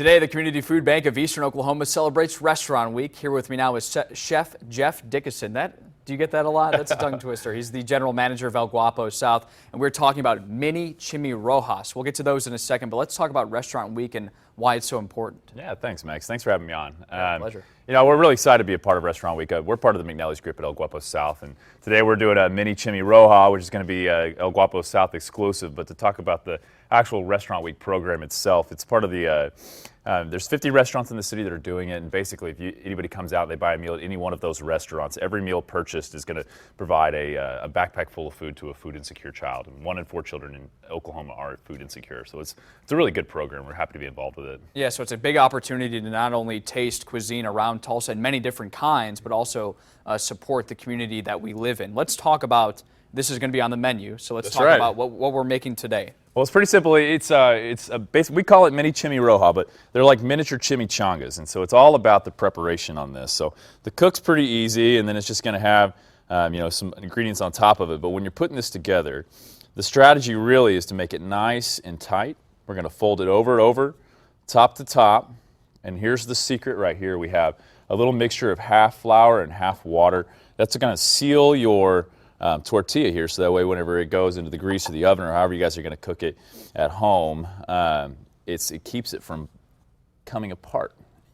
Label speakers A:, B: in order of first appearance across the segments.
A: Today, the Community Food Bank of Eastern Oklahoma celebrates Restaurant Week. Here with me now is Chef Jeff Dickinson. Do you get that a lot? That's a tongue twister. He's the general manager of El Guapo South, and we're talking about mini Chimi Rojas. We'll get to those in a second, but let's talk about Restaurant Week and why it's so important.
B: Yeah, thanks, Max. Thanks for having me on.
A: Pleasure.
B: You know, we're really excited to be a part of Restaurant Week. We're part of the McNally's group at El Guapo South, and today we're doing a mini Chimi Roja, which is going to be El Guapo South exclusive. But to talk about the actual Restaurant Week program itself, it's part of the there's 50 restaurants in the city that are doing it, and basically if anybody comes out and they buy a meal at any one of those restaurants, every meal purchased is going to provide a backpack full of food to a food insecure child, and 1 in 4 children in Oklahoma are food insecure. So it's a really good program. We're happy to be involved with it.
A: Yeah, so it's a big opportunity to not only taste cuisine around Tulsa in many different kinds, but also support the community that we live in. Let's talk about, this is going to be on the menu, so let's talk about what we're making today.
B: Well, it's pretty simple. We call it mini Chimi Roja, but they're like miniature chimichangas, and so it's all about the preparation on this. So the cook's pretty easy, and then it's just going to have some ingredients on top of it. But when you're putting this together, the strategy really is to make it nice and tight. We're going to fold it over, top to top, and here's the secret right here. We have a little mixture of half flour and half water. That's going to seal your tortilla here, so that way whenever it goes into the grease of the oven or however you guys are going to cook it at home, it keeps it from coming apart.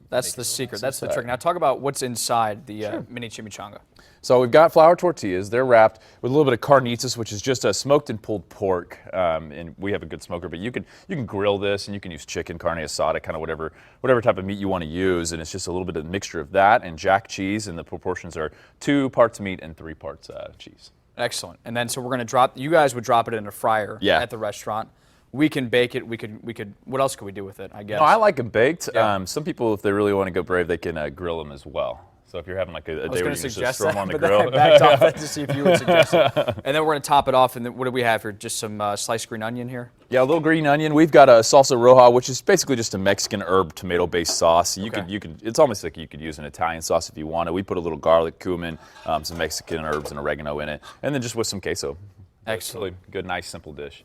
A: That's the secret. That's the trick. Now talk about what's inside the mini chimichanga.
B: So we've got flour tortillas. They're wrapped with a little bit of carnitas, which is just a smoked and pulled pork. And we have a good smoker, but you can grill this, and you can use chicken, carne asada, kind of whatever type of meat you want to use. And it's just a little bit of a mixture of that and jack cheese, and the proportions are 2 parts meat and 3 parts cheese.
A: Excellent. And then so we're going to you guys would drop it in a fryer at the restaurant. We can bake it. We could. What else could we do with it? I guess.
B: No, I like them baked.
A: Yeah.
B: Some people, if they really want to go brave, they can grill them as well. So if you're having like a day where you can just throw them on the grill.
A: I backed off that to see if you would suggest it. And then we're going to top it off. And then what do we have here? Just some sliced green onion here?
B: Yeah, a little green onion. We've got a salsa roja, which is basically just a Mexican herb tomato-based sauce. You could. It's almost like you could use an Italian sauce if you wanted. We put a little garlic, cumin, some Mexican herbs, and oregano in it, and then just with some queso.
A: Excellent.
B: Really good, nice, simple dish.